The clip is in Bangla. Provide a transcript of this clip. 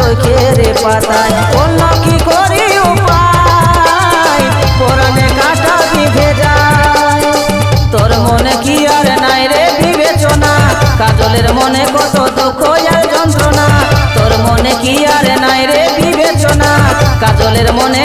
চোখের পাতায় অন্য কি করি উপায় পরাণে কাটা বিঁধে যায়। তোর মনে কি আর নাই রে বিবেচনা কাজলের মনে কত দুঃখ আর যন্ত্রণা। তোর মনে কি আর নাই রে বিবেচনা কাজলের মনে